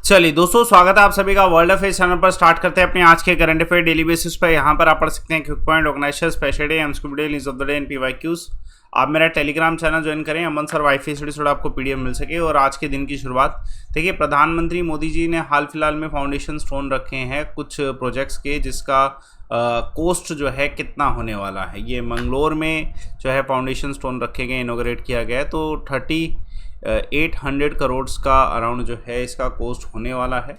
चलिए दोस्तों, स्वागत है आप सभी का वर्ल्ड अफेयर्स चैनल पर। स्टार्ट करते हैं अपने आज के करंट अफेयर डेली बेसिस पर। यहाँ पर आप पढ़ सकते हैं quick point, organisation, special day, M cube day, news of the day and PYQs. आप मेरा टेलीग्राम चैनल ज्वाइन करें, अमन सर वाईफाई से थोड़ा आपको पीडीएफ मिल सके। और आज के दिन की शुरुआत देखिए, प्रधानमंत्री मोदी जी ने हाल फिलहाल में फाउंडेशन स्टोन रखे हैं कुछ प्रोजेक्ट्स के, जिसका कोस्ट जो है कितना होने वाला है। ये मंगलोर में जो है फाउंडेशन स्टोन रखे गए, इनोग्रेट किया गया है। तो 800 करोड़ का अराउंड जो है इसका कोस्ट होने वाला है,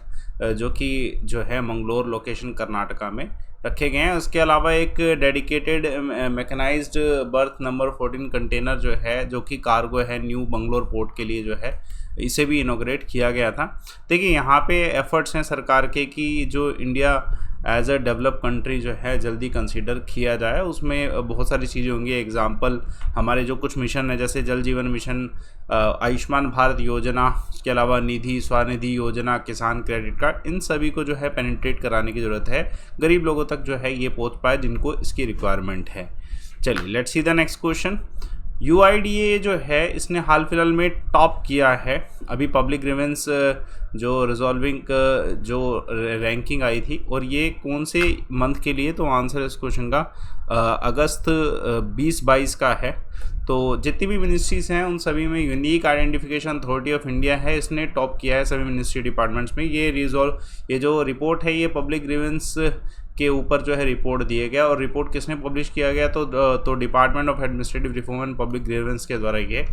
जो कि जो है मंगलोर लोकेशन कर्नाटका में रखे गए हैं। उसके अलावा एक dedicated mechanised berth number 14 container जो है, जो कि कार्गो है न्यू बंगलोर पोर्ट के लिए, जो है इसे भी इनोग्रेट किया गया था। देखिए यहाँ पे एफर्ट्स हैं सरकार के कि जो India as a develop country जो है जल्दी कंसीडर किया जाए। उसमें बहुत सारी चीज़ें होंगी। एग्जांपल हमारे जो कुछ मिशन है, जैसे जल जीवन मिशन, आयुष्मान भारत योजना, इसके अलावा निधि, स्वनिधि योजना, किसान क्रेडिट कार्ड, इन सभी को जो है पेनिट्रेट कराने की ज़रूरत है, गरीब लोगों तक जो है ये पहुँच पाए जिनको इसकी रिक्वायरमेंट है। चलिए let's see the next question. UIDA जो है इसने हाल फिलहाल में टॉप किया है। अभी पब्लिक ग्रीवेंस जो रिजॉल्विंग जो रैंकिंग आई थी, और ये कौन से मंथ के लिए, तो आंसर इस क्वेश्चन का अगस्त 2022 का है। तो जितनी भी मिनिस्ट्रीज़ हैं उन सभी में unique identification authority of India है, इसने टॉप किया है सभी मिनिस्ट्री डिपार्टमेंट्स में। ये जो रिपोर्ट है ये पब्लिक ग्रीवेंस के ऊपर जो है रिपोर्ट दिया गया, और रिपोर्ट किसने पब्लिश किया गया, तो department of administrative reform and public grievance के द्वारा ये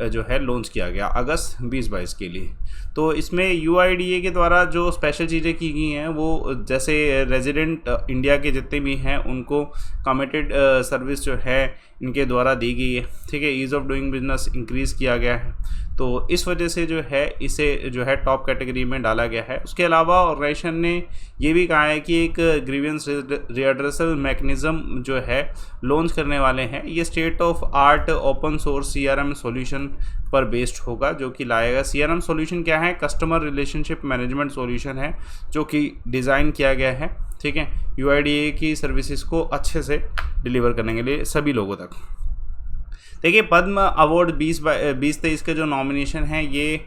जो है लॉन्च किया गया अगस्त 2022 के लिए। तो इसमें UIDA के द्वारा जो स्पेशल चीज़ें की गई हैं, वो जैसे रेजिडेंट इंडिया के जितने भी हैं उनको कमिटेड सर्विस जो है इनके द्वारा दी गई है। ठीक है, ease of doing business increase किया गया है, तो इस वजह से जो है इसे जो है टॉप कैटेगरी में डाला गया है। उसके अलावा ऑर्गेनाइजेशन ने ये भी कहा है कि एक ग्रीवेंस रिएड्रेसल मैकेनिज्म जो है लॉन्च करने वाले हैं। ये state of art open source CRM solution पर बेस्ड होगा, जो कि लाएगा। CRM सॉल्यूशन क्या है? कस्टमर रिलेशनशिप मैनेजमेंट सॉल्यूशन है, जो कि डिज़ाइन किया गया है, ठीक है, UIDA की सर्विसेज को अच्छे से डिलीवर करने के लिए सभी लोगों तक। देखिए, पद्म अवार्ड 2023 के जो नॉमिनेशन हैं ये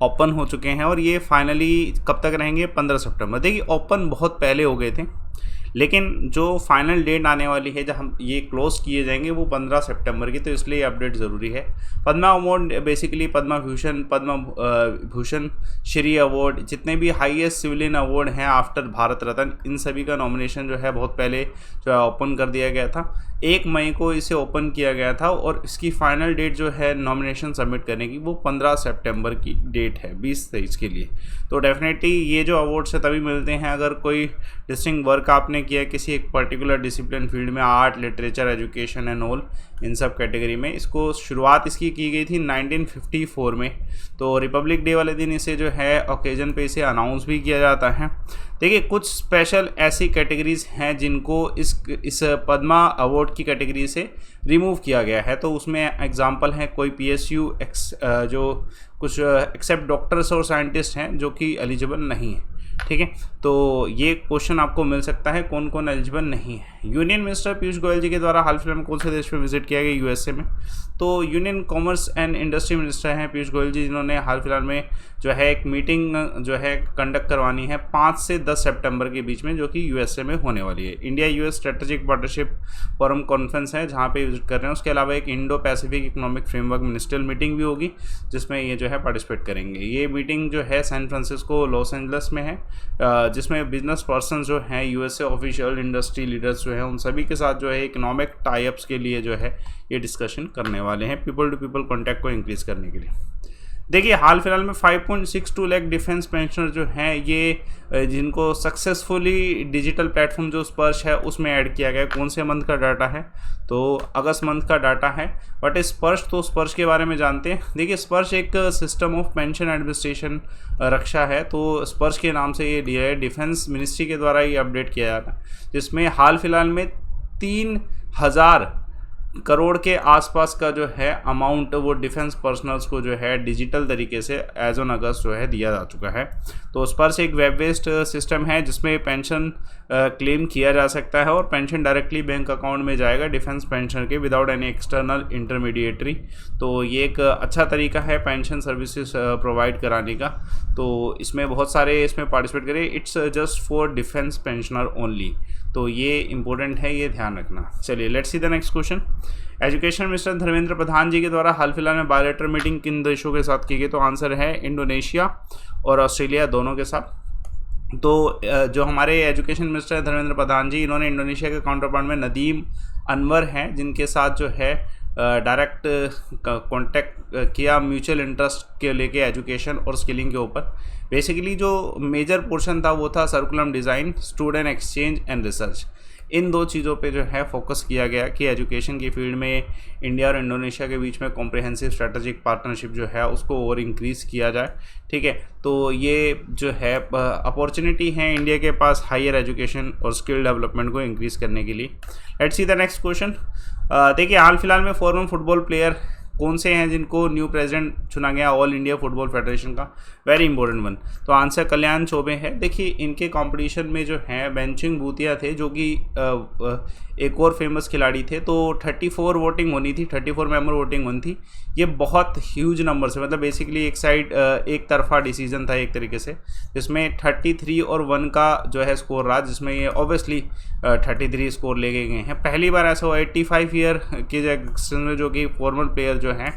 ओपन हो चुके हैं, और ये फाइनली कब तक रहेंगे? 15 सितंबर। देखिए, ओपन बहुत पहले हो गए थे, लेकिन जो फाइनल डेट आने वाली है जब हम ये क्लोज किए जाएंगे वो 15 सितंबर की, तो इसलिए अपडेट ज़रूरी है। Padma award basically Padma Bhushan, Padma Bhushan, Shri award, जितने भी हाईएस्ट सिविलियन अवार्ड हैं आफ्टर भारत रत्न, इन सभी का नॉमिनेशन जो है बहुत पहले जो है ओपन कर दिया गया था। 1 मई को इसे ओपन किया गया था, और इसकी फाइनल डेट जो है नॉमिनेशन सबमिट करने की वो 15 सितंबर की डेट है 2023 के लिए। तो डेफिनेटली ये जो अवार्ड्स है तभी मिलते हैं अगर कोई डिस्टिंक्ट वर्क आपने किया किसी एक पर्टिकुलर डिसिप्लिन फील्ड में, art, literature, education and all, इन सब कैटेगरी में। इसको शुरुआत इसकी की गई थी 1954 में। तो रिपब्लिक डे वाले दिन इसे जो है ओकेजन पे इसे अनाउंस भी किया जाता है। देखिए, कुछ स्पेशल ऐसी कैटेगरीज हैं जिनको इस पद्मा अवार्ड की कैटेगरी से रिमूव किया गया है। तो उसमें एग्जांपल है कोई PSU जो कुछ एक्सेप्ट डॉक्टर्स और साइंटिस्ट हैं जो कि एलिजिबल नहीं है। ठीक है, तो ये क्वेश्चन आपको मिल सकता है कौन कौन एलिजिबल नहीं है। यूनियन मिनिस्टर पीयूष गोयल जी के द्वारा हाल फिलहाल में कौन से देश में विजिट किया गया? USA में। तो union commerce and industry minister हैं पीयूष गोयल जी, जिन्होंने हाल फिलहाल में जो है एक मीटिंग जो है कंडक्ट करवानी है 5 से 10 सितंबर के बीच में, जो कि USA में होने वाली है। India US strategic partnership forum conference है जहाँ पे विजिट कर रहे हैं। उसके अलावा एक Indo Pacific economic framework ministerial meeting भी होगी, जिसमें ये जो है पार्टिसिपेट करेंगे। ये मीटिंग जो है सैन फ्रांसिस्को, लॉस एंजल्स में है, जिसमें बिजनेस पर्सन जो हैं, USA ऑफिशियल, इंडस्ट्री लीडर्स जो हैं, उन सभी के साथ जो है इकोनॉमिक टाइप्स के लिए जो है ये डिस्कशन करने वाले हैं, पीपल टू पीपल कॉन्टैक्ट को इंक्रीज़ करने के लिए। देखिए, हाल फिलहाल में 5.62 लाख डिफेंस पेंशनर जो हैं, ये जिनको सक्सेसफुली डिजिटल प्लेटफॉर्म जो स्पर्श है उसमें ऐड किया गया है। कौन से मंथ का डाटा है? तो अगस्त मंथ का डाटा है। बट स्पर्श, तो स्पर्श के बारे में जानते हैं। देखिए, स्पर्श एक सिस्टम ऑफ पेंशन एडमिनिस्ट्रेशन रक्षा है, तो स्पर्श के नाम से ये दिया है। डिफेंस मिनिस्ट्री के द्वारा ये अपडेट किया जाता है, जिसमें हाल फिलहाल में 3000 करोड़ के आसपास का जो है अमाउंट वो डिफेंस पर्सनल्स को जो है डिजिटल तरीके से एज ऑन अगस्त जो है दिया जा चुका है। तो उस पर से एक वेब बेस्ड सिस्टम है जिसमें पेंशन क्लेम किया जा सकता है और पेंशन डायरेक्टली बैंक अकाउंट में जाएगा डिफेंस पेंशन के विदाउट एनी एक्सटर्नल इंटरमीडिएटरी। तो ये एक अच्छा तरीका है पेंशन सर्विसेज प्रोवाइड कराने का। तो इसमें बहुत सारे इसमें पार्टिसिपेट करें, it's just for defence pensioner only. तो ये इंपॉर्टेंट है, ये ध्यान रखना। चलिए let's see the next question. Education minister Dharmendra Pradhan ji के द्वारा हाल फिलहाल में बायलैटरल मीटिंग किन देशों के साथ की गई? तो आंसर है इंडोनेशिया और ऑस्ट्रेलिया दोनों के साथ। तो जो हमारे एजुकेशन मिनिस्टर है धर्मेंद्र प्रधान जी, इन्होंने इंडोनेशिया के काउंटर पार्ट में नदीम अनवर हैं जिनके साथ जो है डायरेक्ट कांटेक्ट किया म्यूचुअल इंटरेस्ट के लेके एजुकेशन और स्किलिंग के ऊपर। बेसिकली जो मेजर पोर्शन था वो था curriculum design, student exchange and research. इन दो चीज़ों पे जो है फोकस किया गया कि एजुकेशन की फील्ड में इंडिया और इंडोनेशिया के बीच में कॉम्प्रिहेंसिव स्ट्रेटेजिक पार्टनरशिप जो है उसको और इंक्रीज़ किया जाए। ठीक है, तो ये जो है अपॉर्चुनिटी है इंडिया के पास हायर एजुकेशन और स्किल डेवलपमेंट को इंक्रीज़ करने के लिए। Let's see the next question. देखिए हाल फिलहाल में फॉर्मर फुटबॉल प्लेयर कौन से हैं जिनको न्यू प्रेसिडेंट चुना गया ऑल इंडिया फुटबॉल फेडरेशन का? Very important one. तो आंसर कल्याण चौबे है। देखिए इनके कंपटीशन में जो है बेंचिंग भूतिया थे जो कि एक और फेमस खिलाड़ी थे। तो 34 वोटिंग होनी थी, 34 मेंबर वोटिंग होनी थी। ये बहुत ह्यूज नंबर से, मतलब बेसिकली एक साइड एक तरफा डिसीजन था एक तरीके से, जिसमें 33 और 1 का जो है स्कोर रहा, जिसमें ये ऑब्वियसली 33 स्कोर ले गए हैं। पहली बार ऐसा हुआ 85 ईयर के जो कि फॉर्मर प्लेयर जो हैं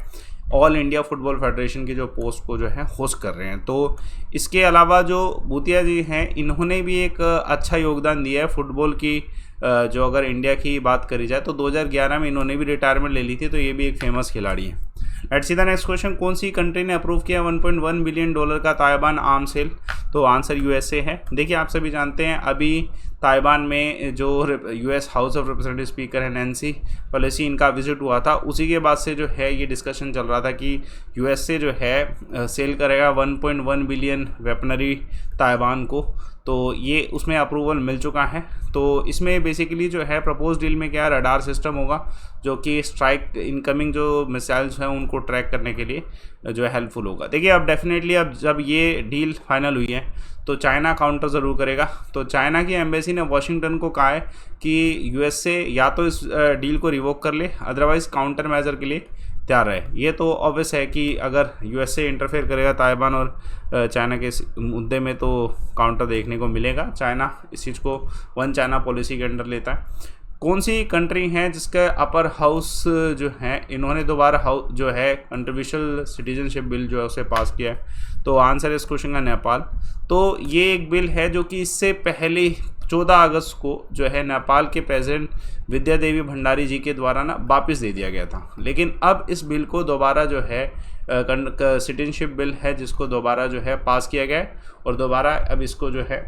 ऑल इंडिया फुटबॉल फेडरेशन की जो पोस्ट को जो है होस्ट कर रहे हैं। तो इसके अलावा जो भूतिया जी हैं इन्होंने भी एक अच्छा योगदान दिया है फुटबॉल की। जो अगर इंडिया की बात करी जाए तो 2011 में इन्होंने भी रिटायरमेंट ले ली थी। तो ये भी एक फेमस खिलाड़ी है। Let's see the next question. कौन सी कंट्री ने अप्रूव किया $1.1 बिलियन का ताइवान आर्म सेल? तो आंसर यूएसए है। देखिए आप सभी जानते हैं अभी ताइवान में जो US house of representative speaker है नैन्सी पेलोसी, इनका विजिट हुआ था। उसी के बाद से जो है ये डिस्कशन चल रहा था कि यूएसए जो है सेल करेगा 1.1 बिलियन वेपनरी ताइवान को। तो ये उसमें अप्रूवल मिल चुका है। तो इसमें बेसिकली जो है प्रपोज डील में क्या रडार सिस्टम होगा जो कि स्ट्राइक इनकमिंग जो मिसाइल्स हैं उनको ट्रैक करने के लिए जो है हेल्पफुल होगा। देखिए अब डेफिनेटली अब जब ये डील फाइनल हुई है तो चाइना काउंटर ज़रूर करेगा। तो चाइना की एम्बेसी ने वाशिंगटन को कहा है कि यूएसए या तो इस डील को रिवोक कर ले, अदरवाइज़ काउंटर मेजर के लिए तैयार है। ये तो ऑब्वियस है कि अगर यूएसए इंटरफेयर करेगा ताइवान और चाइना के मुद्दे में तो काउंटर देखने को मिलेगा। चाइना इस चीज़ को वन चाइना पॉलिसी के अंडर लेता है। कौन सी कंट्री है जिसका अपर हाउस जो है इन्होंने दोबारा हाउस जो है कंट्रीब्यूशनल सिटीजनशिप बिल जो है उसे पास किया है? तो आंसर इस क्वेश्चन का नेपाल। तो ये एक बिल है जो कि इससे पहले 14 अगस्त को जो है नेपाल के प्रेसिडेंट विद्या देवी भंडारी जी के द्वारा ना वापस दे दिया गया था। लेकिन अब इस बिल को दोबारा जो है सिटीजनशिप बिल है जिसको दोबारा जो है पास किया गया है और दोबारा अब इसको जो है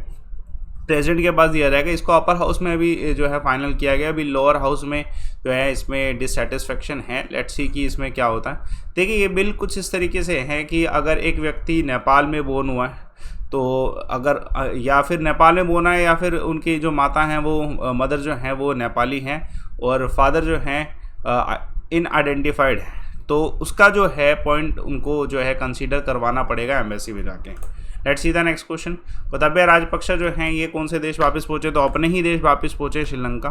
प्रेसिडेंट के पास दिया जाएगा। इसको अपर हाउस में अभी जो है फाइनल किया गया, अभी लोअर हाउस में जो है इसमें डिससेटिस्फेक्शन है। लेट्स सी कि इसमें क्या होता है। देखिए ये बिल कुछ इस तरीके से है कि अगर एक व्यक्ति नेपाल में बोर्न हुआ है तो अगर या फिर नेपाल में बोना है या फिर उनकी जो माता हैं वो मदर जो हैं वो नेपाली हैं और फादर जो हैं इन आइडेंटिफाइड है, तो उसका जो है पॉइंट उनको जो है कंसीडर करवाना पड़ेगा एम्बेसी में जाके। Let's see the next question. Gotabaya Rajapaksa जो हैं ये कौन से देश वापस पहुँचे? तो अपने ही देश वापस पहुँचे, श्रीलंका।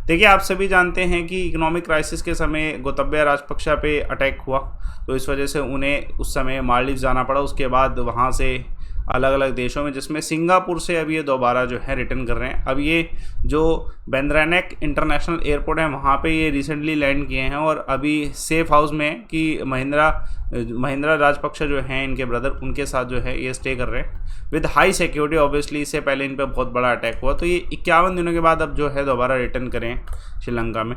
देखिए आप सभी जानते हैं कि इकोनॉमिक क्राइसिस के समय गोताबया राजपक्षे पे अटैक हुआ, तो इस वजह से उन्हें उस समय मालदीव जाना पड़ा। उसके बाद वहाँ से अलग अलग देशों में, जिसमें सिंगापुर से अब ये दोबारा जो है रिटर्न कर रहे हैं। अब ये जो बेंद्रानेक इंटरनेशनल एयरपोर्ट है वहाँ पे ये रिसेंटली लैंड किए हैं और अभी सेफ हाउस में है कि महिंद्रा राजपक्षे जो हैं इनके ब्रदर, उनके साथ जो है ये स्टे कर रहे हैं विद हाई सिक्योरिटी। ऑब्वियसली इससे पहले इन पर बहुत बड़ा अटैक हुआ, तो ये 51 दिनों के बाद अब जो है दोबारा रिटर्न करें श्रीलंका में।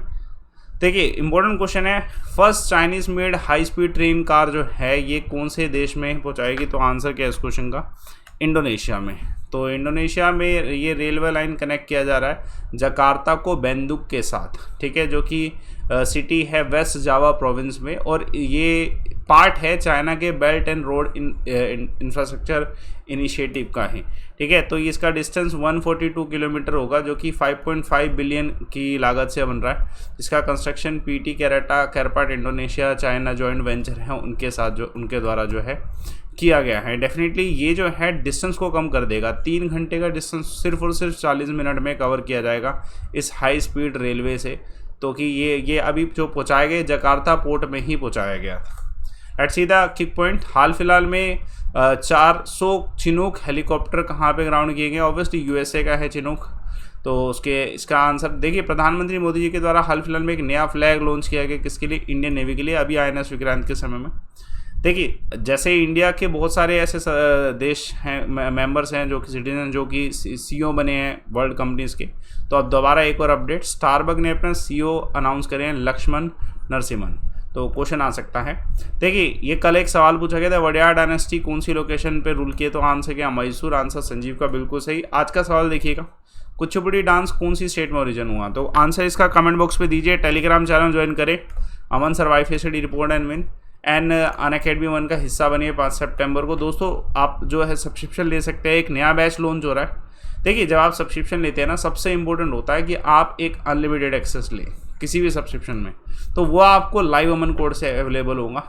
देखिए इंपॉर्टेंट क्वेश्चन है, first Chinese made high speed train car जो है ये कौन से देश में पहुंचाएगी? तो आंसर क्या है इस क्वेश्चन का? इंडोनेशिया में। तो इंडोनेशिया में ये रेलवे लाइन कनेक्ट किया जा रहा है जकार्ता को बेंदुक के साथ, ठीक है, जो कि सिटी है वेस्ट जावा प्रोविंस में, और ये पार्ट है चाइना के belt and road infrastructure initiative का है, ठीक है। तो इसका डिस्टेंस 142 किलोमीटर होगा, जो कि 5.5 बिलियन की लागत से बन रहा है। इसका कंस्ट्रक्शन PT कैरपाट इंडोनेशिया चाइना जॉइंट वेंचर है उनके साथ, जो उनके द्वारा जो है किया गया है। डेफिनेटली ये जो है डिस्टेंस को कम कर देगा। 3 घंटे का डिस्टेंस सिर्फ और सिर्फ 40 मिनट में कवर किया जाएगा इस हाई स्पीड रेलवे से। तो कि ये अभी जो पहुँचाया गया जकार्ता पोर्ट में ही पहुँचाया गया था। Let's see the key point. हाल फिलहाल में 400 चिनूक हेलीकॉप्टर कहाँ पे ग्राउंड किए गए? ऑब्वियसली USA का है चिनूक। तो इसका आंसर देखिए, प्रधानमंत्री मोदी जी के द्वारा हाल फिलहाल में एक नया फ्लैग लॉन्च किया गया, किसके लिए? इंडियन नेवी के लिए, अभी INS विक्रांत के समय में। देखिए, जैसे इंडिया के बहुत सारे ऐसे देश हैं, मेंबर्स हैं जो कि सिटीजन, जो कि CEO बने हैं वर्ल्ड कंपनीज़ के। तो अब दोबारा एक और अपडेट, स्टारबक ने अपना CEO अनाउंस करे हैं, लक्ष्मण नरसिम्हन। तो क्वेश्चन आ सकता है। देखिए, ये कल एक सवाल पूछा गया था, वडियार डायनेस्टी कौन सी लोकेशन पे रूल किए? तो आंसर क्या? मैसूर। आंसर संजीव का बिल्कुल सही। आज का सवाल देखिएगा, कुचिपुड़ी डांस कौन सी स्टेट में ओरिजिन हुआ? तो आंसर इसका कमेंट बॉक्स पे दीजिए। टेलीग्राम चैनल ज्वाइन करें, Aman survive FACD report and win and Unacademy 1 का हिस्सा बनिए 5 सितंबर को। दोस्तों, आप जो है सब्सक्रिप्शन ले सकते हैं, एक नया बैच लॉन्च हो रहा है। देखिए, जब आप सब्सक्रिप्शन लेते हैं ना, सबसे इंपॉर्टेंट होता है कि आप एक अनलिमिटेड एक्सेस लें किसी भी सब्सक्रिप्शन में, तो वो आपको लाइव अमन कोड से अवेलेबल होगा।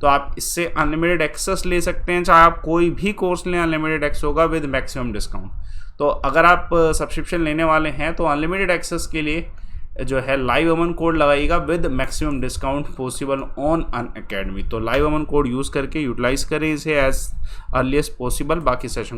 तो आप इससे अनलिमिटेड एक्सेस ले सकते हैं, चाहे आप कोई भी कोर्स लें, अनलिमिटेड एक्सेस होगा विद मैक्सिमम डिस्काउंट। तो अगर आप सब्सक्रिप्शन लेने वाले हैं तो अनलिमिटेड एक्सेस के लिए जो है लाइव अमन कोड लगाइएगा with maximum discount possible on Unacademy. तो लाइव अमन कोड यूज़ करके यूटिलाइज करें इसे एज अर्ली एज पॉसिबल। बाकी सेशन